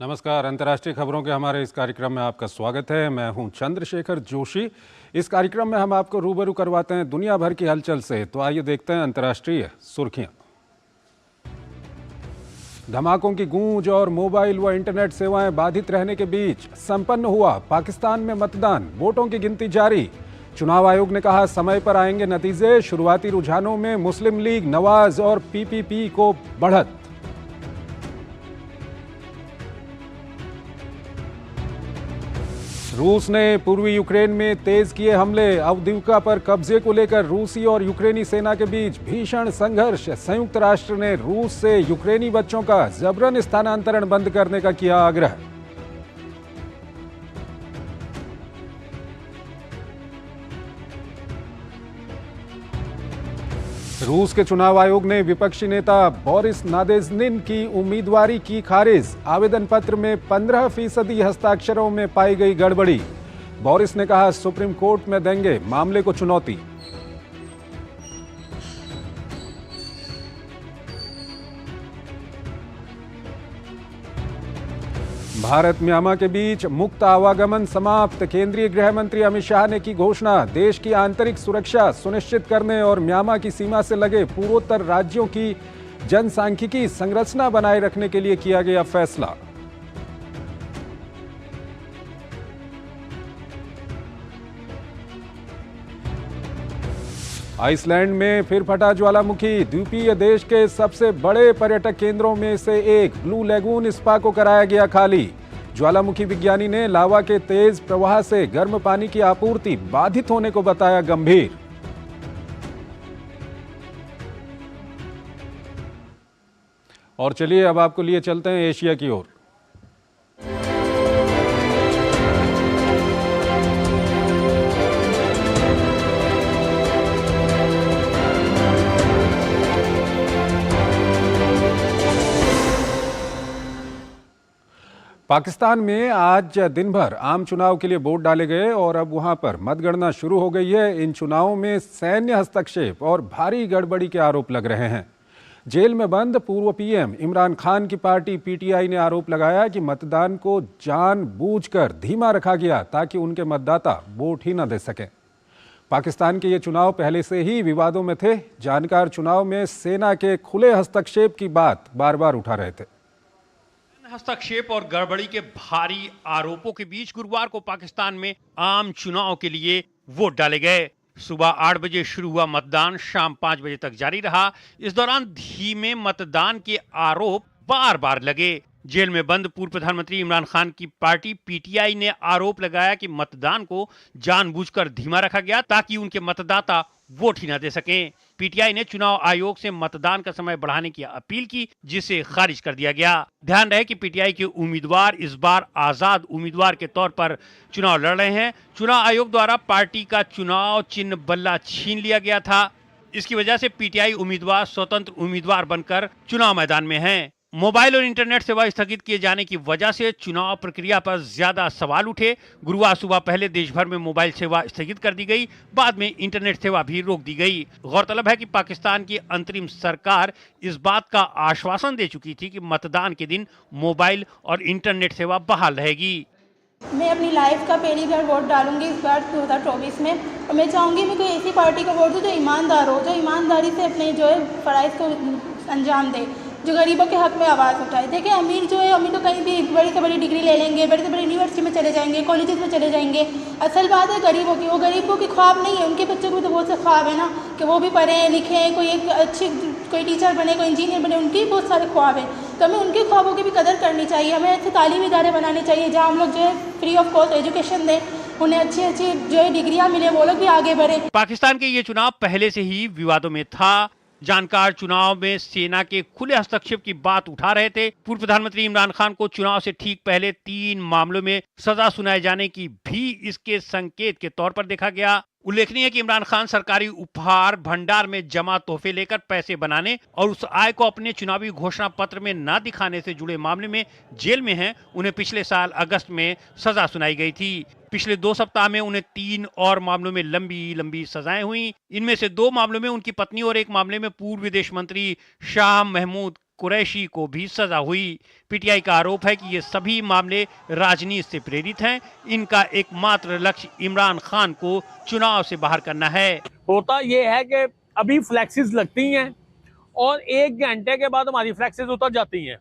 नमस्कार। अंतर्राष्ट्रीय खबरों के हमारे इस कार्यक्रम में आपका स्वागत है। मैं हूं चंद्रशेखर जोशी। इस कार्यक्रम में हम आपको रूबरू करवाते हैं दुनिया भर की हलचल से। तो आइए देखते हैं अंतर्राष्ट्रीय सुर्खियां। धमाकों की गूंज और मोबाइल व इंटरनेट सेवाएं बाधित रहने के बीच संपन्न हुआ पाकिस्तान में मतदान। वोटों की गिनती जारी। चुनाव आयोग ने कहा समय पर आएंगे नतीजे। शुरुआती रुझानों में मुस्लिम लीग, नवाज और पीपीपी को बढ़त। रूस ने पूर्वी यूक्रेन में तेज किए हमले। अवदिव्का पर कब्जे को लेकर रूसी और यूक्रेनी सेना के बीच भीषण संघर्ष। संयुक्त राष्ट्र ने रूस से यूक्रेनी बच्चों का जबरन स्थानांतरण बंद करने का किया आग्रह। रूस के चुनाव आयोग ने विपक्षी नेता बोरिस नादेज़्निन की उम्मीदवारी की खारिज। आवेदन पत्र में 15% हस्ताक्षरों में पाई गई गड़बड़ी। बोरिस ने कहा सुप्रीम कोर्ट में देंगे मामले को चुनौती। भारत म्यांमार के बीच मुक्त आवागमन समाप्त। केंद्रीय गृह मंत्री अमित शाह ने की घोषणा। देश की आंतरिक सुरक्षा सुनिश्चित करने और म्यांमार की सीमा से लगे पूर्वोत्तर राज्यों की जनसांख्यिकी संरचना बनाए रखने के लिए किया गया फैसला। आइसलैंड में फिर फटा ज्वालामुखी। द्वीपीय देश के सबसे बड़े पर्यटक केंद्रों में से एक ब्लू लेगून स्पा को कराया गया खाली। ज्वालामुखी विज्ञानी ने लावा के तेज प्रवाह से गर्म पानी की आपूर्ति बाधित होने को बताया गंभीर। और चलिए अब आपको लिए चलते हैं एशिया की ओर। पाकिस्तान में आज दिन भर आम चुनाव के लिए वोट डाले गए और अब वहां पर मतगणना शुरू हो गई है। इन चुनावों में सैन्य हस्तक्षेप और भारी गड़बड़ी के आरोप लग रहे हैं। जेल में बंद पूर्व पीएम इमरान खान की पार्टी पीटीआई ने आरोप लगाया कि मतदान को जानबूझकर धीमा रखा गया ताकि उनके मतदाता वोट ही न दे सकें। पाकिस्तान के ये चुनाव पहले से ही विवादों में थे। जानकार चुनाव में सेना के खुले हस्तक्षेप की बात बार बार उठा रहे थे। हस्तक्षेप और गड़बड़ी के भारी आरोपों के बीच गुरुवार को पाकिस्तान में आम चुनाव के लिए वोट डाले गए। सुबह 8 बजे शुरू हुआ मतदान शाम 5 बजे तक जारी रहा। इस दौरान धीमे मतदान के आरोप बार बार लगे। जेल में बंद पूर्व प्रधानमंत्री इमरान खान की पार्टी पीटीआई ने आरोप लगाया कि मतदान को जानबूझकर धीमा रखा गया ताकि उनके मतदाता वोट ही न दे सकें। पीटीआई ने चुनाव आयोग से मतदान का समय बढ़ाने की अपील की, जिसे खारिज कर दिया गया। ध्यान रहे कि पीटीआई के उम्मीदवार इस बार आजाद उम्मीदवार के तौर पर चुनाव लड़ रहे हैं। चुनाव आयोग द्वारा पार्टी का चुनाव चिन्ह बल्ला छीन लिया गया था। इसकी वजह से पीटीआई उम्मीदवार स्वतंत्र उम्मीदवार बनकर चुनाव मैदान में हैं। मोबाइल और इंटरनेट सेवा स्थगित किए जाने की वजह से चुनाव प्रक्रिया पर ज्यादा सवाल उठे। गुरुवार सुबह पहले देश भर में मोबाइल सेवा स्थगित कर दी गई, बाद में इंटरनेट सेवा भी रोक दी गई। गौरतलब है कि पाकिस्तान की अंतरिम सरकार इस बात का आश्वासन दे चुकी थी कि मतदान के दिन मोबाइल और इंटरनेट सेवा बहाल रहेगी। मैं अपनी लाइफ का पहली बार वोट डालूंगी इस बार 2024 में, और मैं चाहूँगी मैं कोई ऐसी पार्टी को वोट दूँ जो ईमानदार हो, जो ईमानदारी से अपने जो है फ़राइज़ को अंजाम दे, जो गरीबों के हक में आवाज़ उठाए। देखिए अमीर जो है, अमीर तो कहीं भी बड़ी से बड़ी डिग्री ले लेंगे, बड़ी से बड़ी यूनिवर्सिटी में चले जाएंगे, कॉलेजेस में चले जाएंगे। असल बात है गरीबों की, वो गरीबों की ख्वाब नहीं है। उनके बच्चों को तो बहुत से ख्वाब है ना कि वो भी पढ़ें लिखें, कोई एक अच्छी कोई टीचर बने, कोई इंजीनियर बने, उनके बहुत सारे ख्वाब हैं। तो हमें उनके ख्वाबों की भी कदर करनी चाहिए। हमें ऐसे तालीमी इदारे बनाने चाहिए जहाँ हम लोग जो है फ्री ऑफ कॉस्ट एजुकेशन दें, उन्हें अच्छी अच्छी जो है डिग्रियाँ मिले, वो लोग भी आगे बढ़े। पाकिस्तान के ये चुनाव पहले से ही विवादों में था। जानकार चुनाव में सेना के खुले हस्तक्षेप की बात उठा रहे थे। पूर्व प्रधानमंत्री इमरान खान को चुनाव से ठीक पहले 3 मामलों में सजा सुनाए जाने की भी इसके संकेत के तौर पर देखा गया। उल्लेखनीय है कि इमरान खान सरकारी उपहार भंडार में जमा तोहफे लेकर पैसे बनाने और उस आय को अपने चुनावी घोषणा पत्र में न दिखाने से जुड़े मामले में जेल में हैं। उन्हें पिछले साल अगस्त में सजा सुनाई गई थी। पिछले 2 सप्ताह में उन्हें 3 और मामलों में लंबी सजाएं हुई। इनमें से 2 मामलों में उनकी पत्नी और 1 मामले में पूर्व विदेश मंत्री शाह महमूद कुरैशी को भी सजा हुई। पीटीआई का आरोप है कि ये सभी मामले राजनीति से प्रेरित हैं। इनका एकमात्र लक्ष्य इमरान खान को चुनाव से बाहर करना है। होता ये है कि अभी फ्लैक्सेस लगती हैं और 1 घंटे के बाद हमारी फ्लैक्सेस उतर जाती हैं।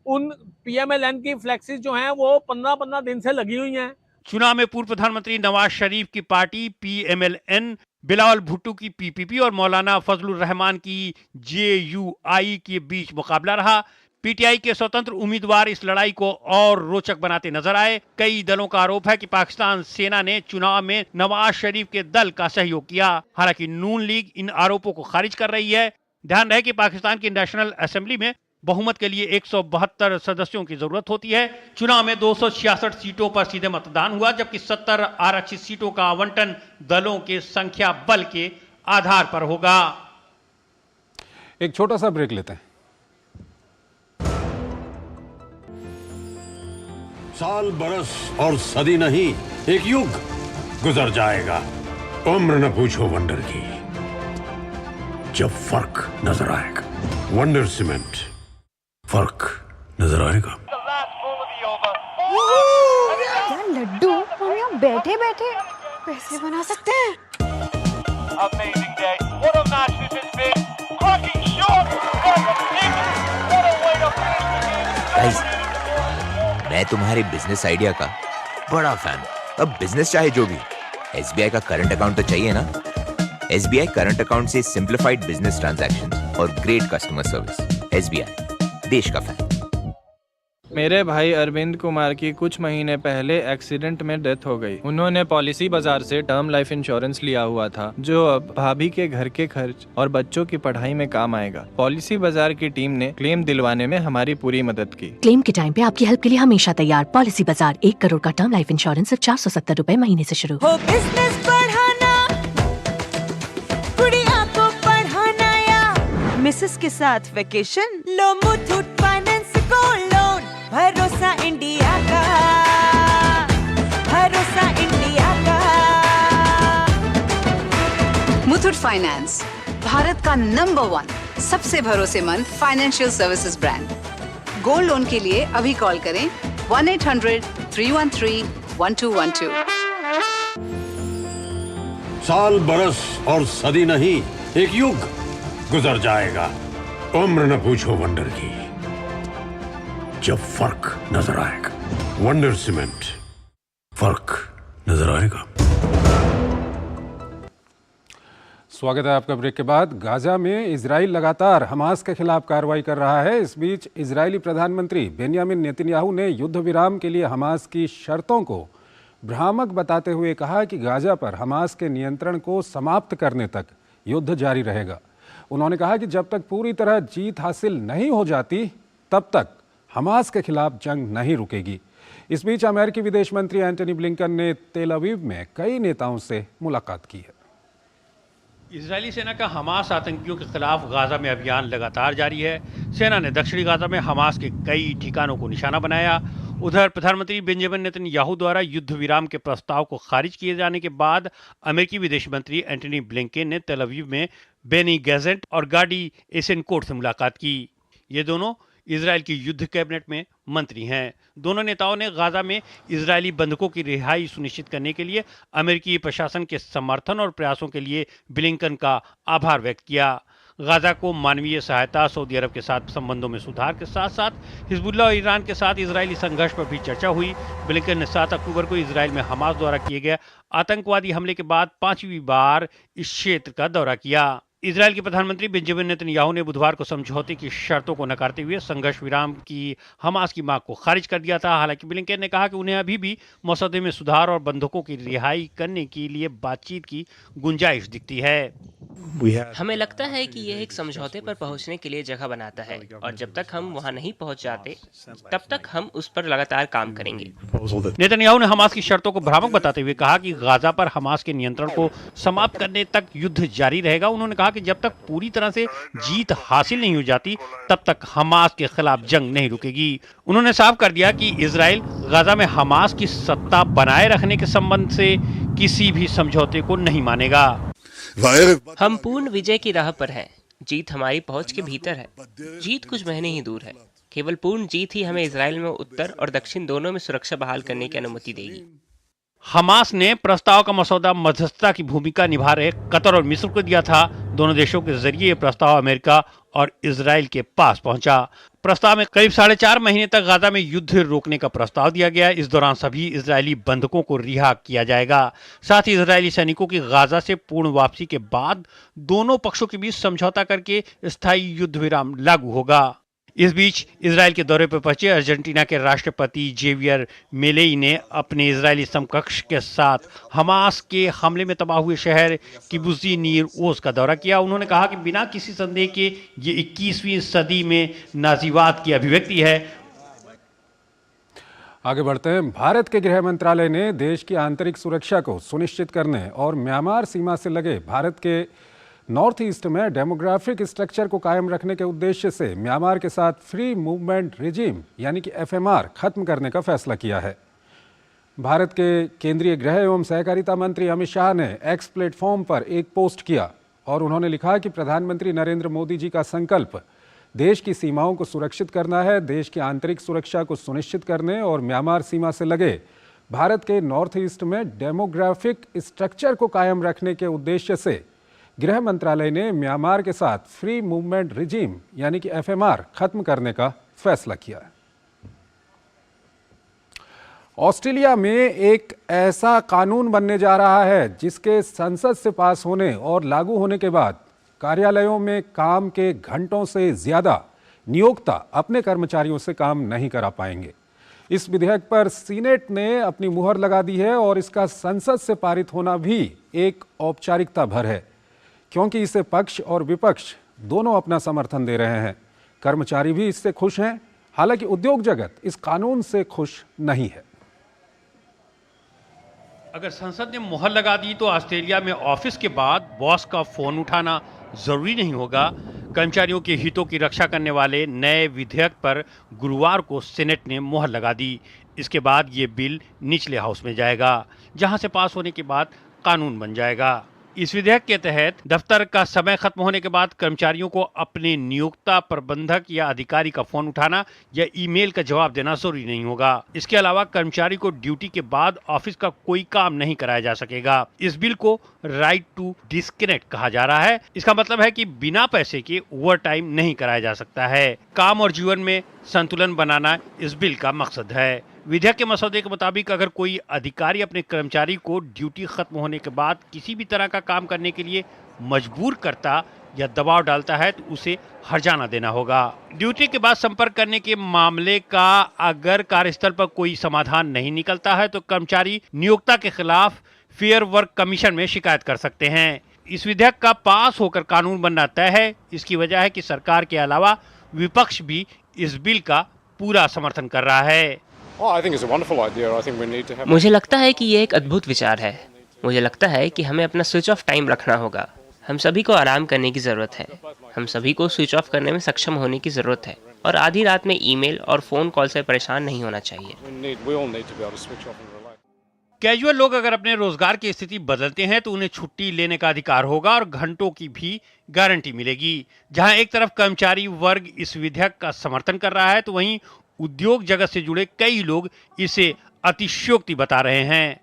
उन पीएमएलएन की फ्लैक्सेस जो हैं वो 15-15 दिन से लगी हुई हैं। चुनाव में पूर्व प्रधानमंत्री नवाज शरीफ की पार्टी पीएमएलएन, बिलावल भुट्टो की पीपीपी और मौलाना फजलुर रहमान की जेयूआई के बीच मुकाबला रहा। पीटीआई के स्वतंत्र उम्मीदवार इस लड़ाई को और रोचक बनाते नजर आए। कई दलों का आरोप है कि पाकिस्तान सेना ने चुनाव में नवाज शरीफ के दल का सहयोग किया। हालांकि नून लीग इन आरोपों को खारिज कर रही है। ध्यान रहे कि पाकिस्तान की नेशनल असेंबली में बहुमत के लिए 172 सदस्यों की जरूरत होती है। चुनाव में 266 सीटों पर सीधे मतदान हुआ, जबकि 70 आरक्षित सीटों का आवंटन दलों के संख्या बल के आधार पर होगा। एक छोटा सा ब्रेक लेते हैं। साल, बरस और सदी नहीं, एक युग गुजर जाएगा। उम्र न पूछो वंडर की, जब फर्क नजर आएगा। वंडर सीमेंट, फर्क नजर आएगा। यार लड्डू, हम यहाँ बैठे बैठे पैसे बना सकते हैं। गाइस, मैं तुम्हारे बिजनेस आइडिया का बड़ा फैन हूं। अब बिजनेस चाहे जो भी, एसबीआई का करंट अकाउंट तो चाहिए ना। एसबीआई करंट अकाउंट से सिंप्लीफाइड बिजनेस ट्रांजैक्शंस और ग्रेट कस्टमर सर्विस। एसबीआई, देश का फैन। मेरे भाई अरविंद कुमार की कुछ महीने पहले एक्सीडेंट में डेथ हो गई। उन्होंने पॉलिसी बाजार से टर्म लाइफ इंश्योरेंस लिया हुआ था, जो अब भाभी के घर के खर्च और बच्चों की पढ़ाई में काम आएगा। पॉलिसी बाजार की टीम ने क्लेम दिलवाने में हमारी पूरी मदद की। क्लेम के टाइम पे आपकी हेल्प के लिए हमेशा तैयार। पॉलिसी बाजार, 1 करोड़ का टर्म लाइफ इंश्योरेंस सिर्फ 470 रुपए महीने से शुरू। हो बिजनेस बढ़ाना, गुड़िया को पढ़ाना या मिसेस के साथ वेकेशन, लो मुथूट फाइनेंस गोल्ड लोन। भरोसा इंडिया का, भरोसा इंडिया का। मुथूट फाइनेंस, भारत का नंबर 1 सबसे भरोसेमंद financial services brand. Gold loan के लिए अभी कॉल करें 1-800-313-1212। साल, बरस और सदी नहीं, एक युग गुजर जाएगा। उम्र न पूछो वंडर की, जब फर्क नजर आएगा। वंडर सीमेंट, फर्क नजर आएगा। स्वागत है आपका ब्रेक के बाद। गाजा में इजराइल लगातार हमास के खिलाफ कार्रवाई कर रहा है। इस बीच इजरायली प्रधानमंत्री बेंयामिन नेतन्याहू ने युद्ध विराम के लिए हमास की शर्तों को भ्रामक बताते हुए कहा कि गाजा पर हमास के नियंत्रण को समाप्त करने तक युद्ध जारी रहेगा। उन्होंने कहा कि जब तक पूरी तरह जीत हासिल नहीं हो जाती, तब तक हमास के खिलाफ जंग नहीं रुकेगी। इस बीच अमेरिकी विदेश मंत्री एंटनी ब्लिंकन ने तेल अवीव में कई नेताओं से मुलाकात की है। इजरायली सेना का हमास आतंकियों के खिलाफ गाजा में अभियान लगातार जारी है। सेना ने दक्षिणी गाजा में हमास के कई ठिकानों को निशाना बनाया। उधर प्रधानमंत्री बेंजामिन नेतन्याहू द्वारा युद्ध विराम के प्रस्ताव को खारिज किए जाने के बाद अमेरिकी विदेश मंत्री एंटनी ब्लिंकन ने तेल अवीव में बेनी गैजेंट और गाडी एसेनकोट से मुलाकात की। ये दोनों इजराइल की युद्ध कैबिनेट में मंत्री हैं। दोनों नेताओं ने गाजा में इजरायली बंधकों की रिहाई सुनिश्चित करने के लिए अमेरिकी प्रशासन के समर्थन और प्रयासों के लिए ब्लिंकन का आभार व्यक्त किया। गाजा को मानवीय सहायता, सऊदी अरब के साथ संबंधों में सुधार के साथ साथ हिजबुल्लाह और ईरान के साथ इजरायली संघर्ष पर भी चर्चा हुई। ब्लिंकन ने 7 अक्टूबर को इजरायल में हमास द्वारा किए गए आतंकवादी हमले के बाद 5वीं बार इस क्षेत्र का दौरा किया। इजरायल के प्रधानमंत्री बेंजामिन नेतन्याहू ने बुधवार को समझौते की शर्तों को नकारते हुए संघर्ष विराम की हमास की मांग को खारिज कर दिया था। हालांकि ब्लिंकन ने कहा कि उन्हें अभी भी मसौदे में सुधार और बंधकों की रिहाई करने के लिए बातचीत की गुंजाइश दिखती है। हमें लगता है कि यह एक समझौते पर पहुंचने के लिए जगह बनाता है और जब तक हम वहां नहीं पहुंच जाते तब तक हम उस पर लगातार काम करेंगे। नेतन्याहू ने हमास की शर्तों को भ्रामक बताते हुए कहा कि गाजा पर हमास के नियंत्रण को समाप्त करने तक युद्ध जारी रहेगा। उन्होंने कहा कि जब तक पूरी तरह से जीत हासिल नहीं हो जाती, तब तक हमास के खिलाफ जंग नहीं रुकेगी। उन्होंने साफ कर दिया कि इजराइल गाजा में हमास की सत्ता बनाए रखने के संबंध से किसी भी समझौते को नहीं मानेगा। हम पूर्ण विजय की राह पर हैं, जीत हमारी पहुंच के भीतर है। जीत कुछ महीने ही दूर है। केवल पूर्ण जीत ही हमें इजराइल में उत्तर और दक्षिण दोनों में सुरक्षा बहाल करने की अनुमति देगी। हमास ने प्रस्ताव का मसौदा मध्यस्थता की भूमिका निभा रहे कतर और मिस्र को दिया था। दोनों देशों के जरिए ये प्रस्ताव अमेरिका और इजराइल के पास पहुंचा। प्रस्ताव में करीब 4.5 महीने तक गाजा में युद्ध रोकने का प्रस्ताव दिया गया। इस दौरान सभी इजरायली बंधकों को रिहा किया जाएगा। साथ ही इजरायली सैनिकों की गाजा से पूर्ण वापसी के बाद दोनों पक्षों के बीच समझौता करके स्थायी युद्ध विराम लागू होगा। इस बीच इजराइल के दौरे पर पहुंचे अर्जेंटीना के राष्ट्रपति जेवियर मिलेई ने अपने इजरायली समकक्ष के साथ हमास के हमले में तबाह हुए शहर किबुत्ज़ नीर ओज का दौरा किया। उन्होंने कहा कि बिना किसी संदेह के ये 21वीं सदी में नाजीवाद की अभिव्यक्ति है। आगे बढ़ते हैं। भारत के गृह मंत्रालय ने देश की आंतरिक सुरक्षा को सुनिश्चित करने और म्यांमार सीमा से लगे भारत के नॉर्थ ईस्ट में डेमोग्राफिक स्ट्रक्चर को कायम रखने के उद्देश्य से म्यांमार के साथ फ्री मूवमेंट रिजीम यानी कि FMR खत्म करने का फैसला किया है। भारत के केंद्रीय गृह एवं सहकारिता मंत्री अमित शाह ने एक्स प्लेटफॉर्म पर एक पोस्ट किया और उन्होंने लिखा कि प्रधानमंत्री नरेंद्र मोदी जी का संकल्प देश की सीमाओं को सुरक्षित करना है। देश की आंतरिक सुरक्षा को सुनिश्चित करने और म्यांमार सीमा से लगे भारत के नॉर्थ ईस्ट में डेमोग्राफिक स्ट्रक्चर को कायम रखने के उद्देश्य से गृह मंत्रालय ने म्यांमार के साथ फ्री मूवमेंट रिजीम यानी कि FMR खत्म करने का फैसला किया है। ऑस्ट्रेलिया में एक ऐसा कानून बनने जा रहा है जिसके संसद से पास होने और लागू होने के बाद कार्यालयों में काम के घंटों से ज्यादा नियोक्ता अपने कर्मचारियों से काम नहीं करा पाएंगे। इस विधेयक पर सीनेट ने अपनी मुहर लगा दी है और इसका संसद से पारित होना भी एक औपचारिकता भर है, क्योंकि इसे पक्ष और विपक्ष दोनों अपना समर्थन दे रहे हैं। कर्मचारी भी इससे खुश हैं, हालांकि उद्योग जगत इस कानून से खुश नहीं है। अगर संसद ने मुहर लगा दी तो ऑस्ट्रेलिया में ऑफिस के बाद बॉस का फोन उठाना जरूरी नहीं होगा। कर्मचारियों के हितों की रक्षा करने वाले नए विधेयक पर गुरुवार को सीनेट ने मुहर लगा दी। इसके बाद ये बिल निचले हाउस में जाएगा, जहां से पास होने के बाद कानून बन जाएगा। इस विधेयक के तहत दफ्तर का समय खत्म होने के बाद कर्मचारियों को अपने नियोक्ता, प्रबंधक या अधिकारी का फोन उठाना या ईमेल का जवाब देना जरूरी नहीं होगा। इसके अलावा कर्मचारी को ड्यूटी के बाद ऑफिस का कोई काम नहीं कराया जा सकेगा। इस बिल को राइट टू डिस्कनेक्ट कहा जा रहा है। इसका मतलब है कि बिना पैसे के ओवर टाइम नहीं कराया जा सकता है। काम और जीवन में संतुलन बनाना इस बिल का मकसद है। विधेयक के मसौदे के मुताबिक अगर कोई अधिकारी अपने कर्मचारी को ड्यूटी खत्म होने के बाद किसी भी तरह का काम करने के लिए मजबूर करता या दबाव डालता है तो उसे हर्जाना देना होगा। ड्यूटी के बाद संपर्क करने के मामले का अगर कार्यस्थल पर कोई समाधान नहीं निकलता है तो कर्मचारी नियोक्ता के खिलाफ फेयर वर्क कमीशन में शिकायत कर सकते हैं। इस विधेयक का पास होकर कानून बनना तय है। इसकी वजह है कि सरकार के अलावा विपक्ष भी इस बिल का पूरा समर्थन कर रहा है। मुझे लगता है कि ये एक अद्भुत विचार है। मुझे लगता है कि हमें अपना स्विच ऑफ टाइम रखना होगा। हम सभी को आराम करने की ज़रूरत है। हम सभी को स्विच ऑफ करने में सक्षम होने की ज़रूरत है और आधी रात में ईमेल और फ़ोन कॉल से परेशान नहीं होना चाहिए। कैजुअल लोग अगर अपने रोजगार की स्थिति बदलते हैं तो उन्हें छुट्टी लेने का अधिकार होगा और घंटों की भी गारंटी मिलेगी। जहां एक तरफ कर्मचारी वर्ग इस विधेयक का समर्थन कर रहा है तो वहीं उद्योग जगत से जुड़े कई लोग इसे अतिशयोक्ति बता रहे हैं।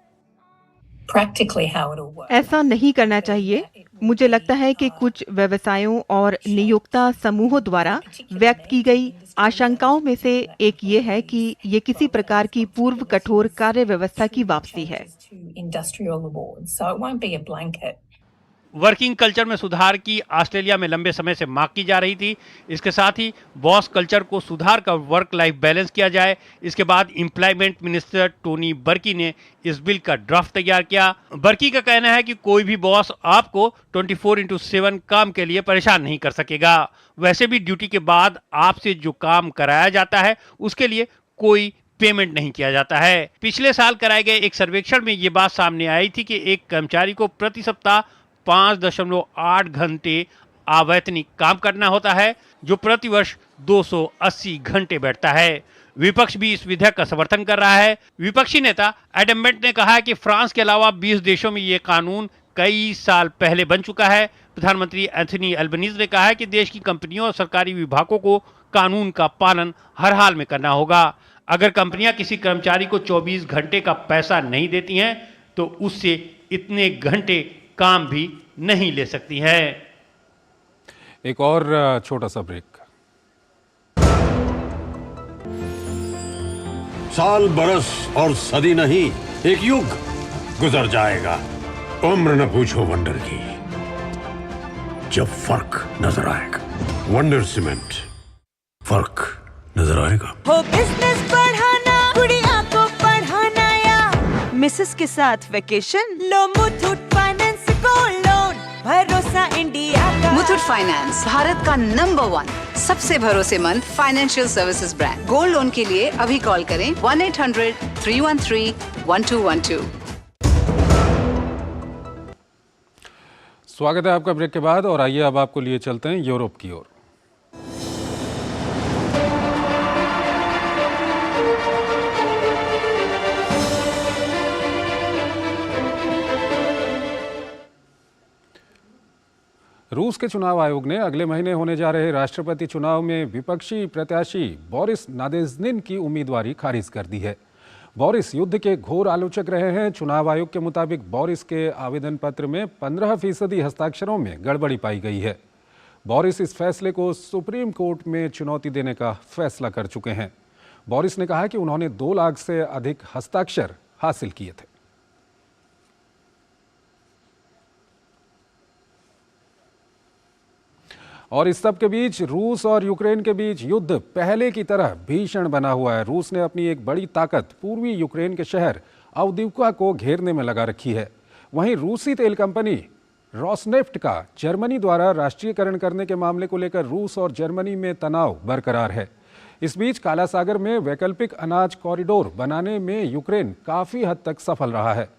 ऐसा नहीं करना चाहिए। मुझे लगता है कि कुछ व्यवसायों और नियोक्ता समूहों द्वारा व्यक्त की गई आशंकाओं में से एक ये है कि ये किसी प्रकार की पूर्व कठोर कार्य व्यवस्था की वापसी है। वर्किंग कल्चर में सुधार की ऑस्ट्रेलिया में लंबे समय से मांग की जा रही थी। इसके साथ ही बॉस कल्चर को सुधार कर वर्क लाइफ बैलेंस किया जाए। इसके बाद एम्प्लॉयमेंट मिनिस्टर टोनी बर्की ने इस बिल का ड्राफ्ट तैयार किया। बर्की का कहना है कि कोई भी बॉस आपको 24/7 काम के लिए परेशान नहीं कर सकेगा। वैसे भी ड्यूटी के बाद आपसे जो काम कराया जाता है उसके लिए कोई पेमेंट नहीं किया जाता है। पिछले साल कराए गए एक सर्वेक्षण में ये बात सामने आई थी कि एक कर्मचारी को प्रति सप्ताह 5.8 घंटे अवैतनिक काम करना होता है, जो प्रतिवर्ष 280 घंटे बैठता है। विपक्ष भी इस विधेयक का समर्थन कर रहा है। विपक्षी नेता एडम बेंट ने कहा है कि फ्रांस के अलावा 20 देशों में ये कानून कई साल पहले बन चुका है। प्रधानमंत्री एंथनी अल्बनीज ने कहा है कि देश की कंपनियों और सरकारी विभागों को कानून का पालन हर हाल में करना होगा। अगर कंपनियां किसी कर्मचारी को 24 घंटे का पैसा नहीं देती हैं तो उससे इतने घंटे काम भी नहीं ले सकती हैं। एक और छोटा सा ब्रेक। साल बरस और सदी नहीं, एक युग गुजर जाएगा। उम्र न पूछो वंडर की, जब फर्क नजर आएगा। वंडर सीमेंट, फर्क नजर आएगा। हो बिजनेस बढ़ाना, गुड़िया को पढ़ाना या मिसेस के साथ वेकेशन, लो मुथूट फाइनेंस गोल्ड लोन, भरोसा इंडिया का। मुथूट फाइनेंस भारत का नंबर 1 सबसे भरोसेमंद financial services brand. Gold loan के लिए अभी कॉल करें 1-800-313-1212। स्वागत है आपका ब्रेक के बाद, और आइए अब आपको लिए चलते हैं यूरोप की ओर। रूस के चुनाव आयोग ने अगले महीने होने जा रहे राष्ट्रपति चुनाव में विपक्षी प्रत्याशी बोरिस नादेज़्निन की उम्मीदवारी खारिज कर दी है। बोरिस युद्ध के घोर आलोचक रहे हैं। चुनाव आयोग के मुताबिक बोरिस के आवेदन पत्र में 15% हस्ताक्षरों में गड़बड़ी पाई गई है। बोरिस इस फैसले को सुप्रीम कोर्ट में चुनौती देने का फैसला कर चुके हैं। बोरिस ने कहा कि उन्होंने 2 लाख से अधिक हस्ताक्षर हासिल किए थे। और इस सब के बीच रूस और यूक्रेन के बीच युद्ध पहले की तरह भीषण बना हुआ है। रूस ने अपनी एक बड़ी ताकत पूर्वी यूक्रेन के शहर अवदीवका को घेरने में लगा रखी है। वहीं रूसी तेल कंपनी रोसनेफ्ट का जर्मनी द्वारा राष्ट्रीयकरण करने के मामले को लेकर रूस और जर्मनी में तनाव बरकरार है। इस बीच काला सागर में वैकल्पिक अनाज कॉरिडोर बनाने में यूक्रेन काफी हद तक सफल रहा है।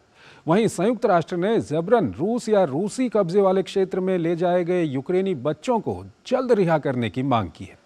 वहीं संयुक्त राष्ट्र ने जबरन रूस या रूसी कब्जे वाले क्षेत्र में ले जाए गए यूक्रेनी बच्चों को जल्द रिहा करने की मांग की है।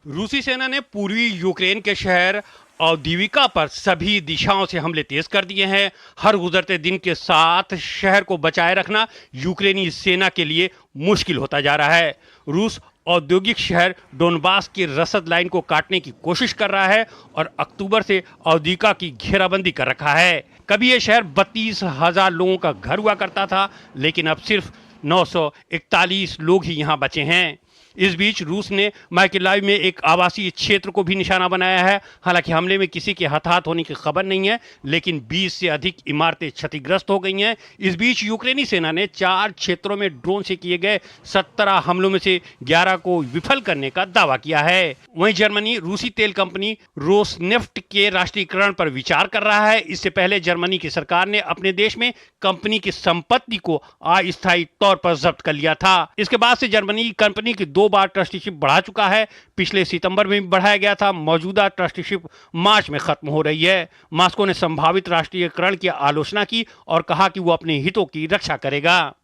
रूसी सेना ने पूर्वी यूक्रेन के शहर अवदीविका पर सभी दिशाओं से हमले तेज कर दिए हैं। हर गुजरते दिन के साथ शहर को बचाए रखना यूक्रेनी सेना के लिए मुश्किल होता जा रहा है। रूस औद्योगिक शहर डोनबास की रसद लाइन को काटने की कोशिश कर रहा है और अक्टूबर से अवदीविका की घेराबंदी कर रखा है। कभी यह शहर 32,000 लोगों का घर हुआ करता था, लेकिन अब सिर्फ 941 लोग ही यहाँ बचे हैं। इस बीच रूस ने माइकोलाइव में एक आवासीय क्षेत्र को भी निशाना बनाया है। हालांकि हमले में किसी के हताहत होने की खबर नहीं है, लेकिन 20 से अधिक इमारतें क्षतिग्रस्त हो गई हैं। इस बीच यूक्रेनी सेना ने 4 क्षेत्रों में ड्रोन से किए गए 17 हमलों में से 11 को विफल करने का दावा किया है। वहीं जर्मनी रूसी तेल कंपनी रोसनेफ्ट के राष्ट्रीयकरण पर विचार कर रहा है। इससे पहले जर्मनी की सरकार ने अपने देश में कंपनी की संपत्ति को अस्थायी तौर पर जब्त कर लिया था। इसके बाद से जर्मनी कंपनी की 2 बार ट्रस्टीशिप बढ़ा चुका है। पिछले सितंबर में भी बढ़ाया गया था। मौजूदा ट्रस्टीशिप मार्च में खत्म हो रही है। मॉस्को ने संभावित राष्ट्रीयकरण की आलोचना की और कहा कि वो अपने हितों की रक्षा करेगा।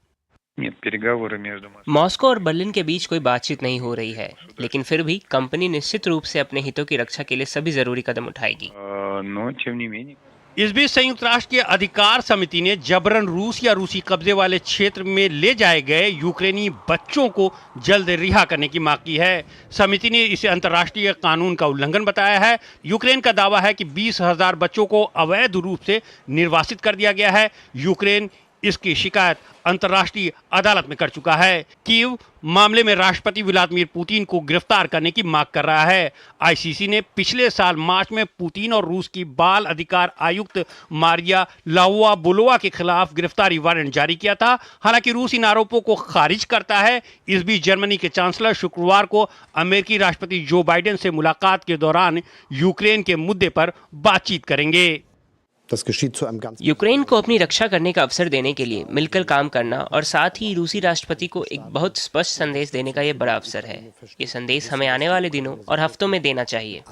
मॉस्को और बर्लिन के बीच कोई बातचीत नहीं हो रही है, लेकिन फिर भी कंपनी निश्चित रूप से अपने हितों की रक्षा के लिए सभी जरूरी कदम उठाएगी। इस बीच संयुक्त राष्ट्र की अधिकार समिति ने जबरन रूस या रूसी कब्जे वाले क्षेत्र में ले जाए गए यूक्रेनी बच्चों को जल्द रिहा करने की मांग की है। समिति ने इसे अंतर्राष्ट्रीय कानून का उल्लंघन बताया है। यूक्रेन का दावा है कि 20,000 बच्चों को अवैध रूप से निर्वासित कर दिया गया है। यूक्रेन इसकी शिकायत अंतर्राष्ट्रीय अदालत में कर चुका है। कीव मामले में राष्ट्रपति व्लादिमीर पुतिन को गिरफ्तार करने की मांग कर रहा है। आईसीसी ने पिछले साल मार्च में पुतिन और रूस की बाल अधिकार आयुक्त मारिया लाउआ-बोलोवा के खिलाफ गिरफ्तारी वारंट जारी किया था। हालांकि रूस इन आरोपों को खारिज करता है। इस बीच जर्मनी के चांसलर शुक्रवार को अमेरिकी राष्ट्रपति जो बाइडेन से मुलाकात के दौरान यूक्रेन के मुद्दे पर बातचीत करेंगे। यूक्रेन को अपनी रक्षा करने का अवसर देने के लिए मिलकर काम करना और साथ ही रूसी राष्ट्रपति को एक बहुत स्पष्ट संदेश देने का ये बड़ा अवसर है। ये संदेश हमें आने वाले दिनों और हफ्तों में देना चाहिए।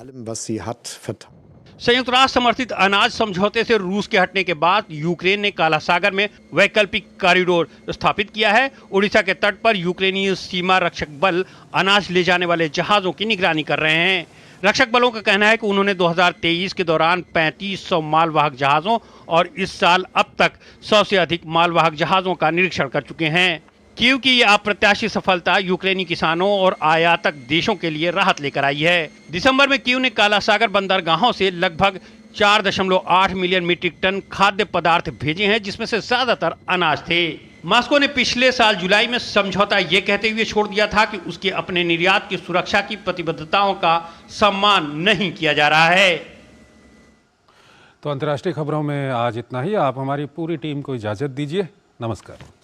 संयुक्त राष्ट्र समर्थित अनाज समझौते से रूस के हटने के बाद यूक्रेन ने काला सागर में वैकल्पिक कॉरिडोर स्थापित किया है। उड़ीसा के तट पर यूक्रेनी सीमा रक्षक बल अनाज ले जाने वाले जहाजों की निगरानी कर रहे हैं। रक्षक बलों का कहना है कि उन्होंने 2023 के दौरान 3500 मालवाहक जहाजों और इस साल अब तक 100 से अधिक मालवाहक जहाजों का निरीक्षण कर चुके हैं। कीव की ये अप्रत्याशित सफलता यूक्रेनी किसानों और आयातक देशों के लिए राहत लेकर आई है। दिसंबर में कीव ने काला सागर बंदरगाहों से लगभग 4.8 मिलियन मीट्रिक टन खाद्य पदार्थ भेजे हैं, जिसमें से ज्यादातर अनाज थे। मॉस्को ने पिछले साल जुलाई में समझौता ये कहते हुए छोड़ दिया था कि उसके अपने निर्यात की सुरक्षा की प्रतिबद्धताओं का सम्मान नहीं किया जा रहा है। तो अंतर्राष्ट्रीय खबरों में आज इतना ही। आप हमारी पूरी टीम को इजाजत दीजिए। नमस्कार।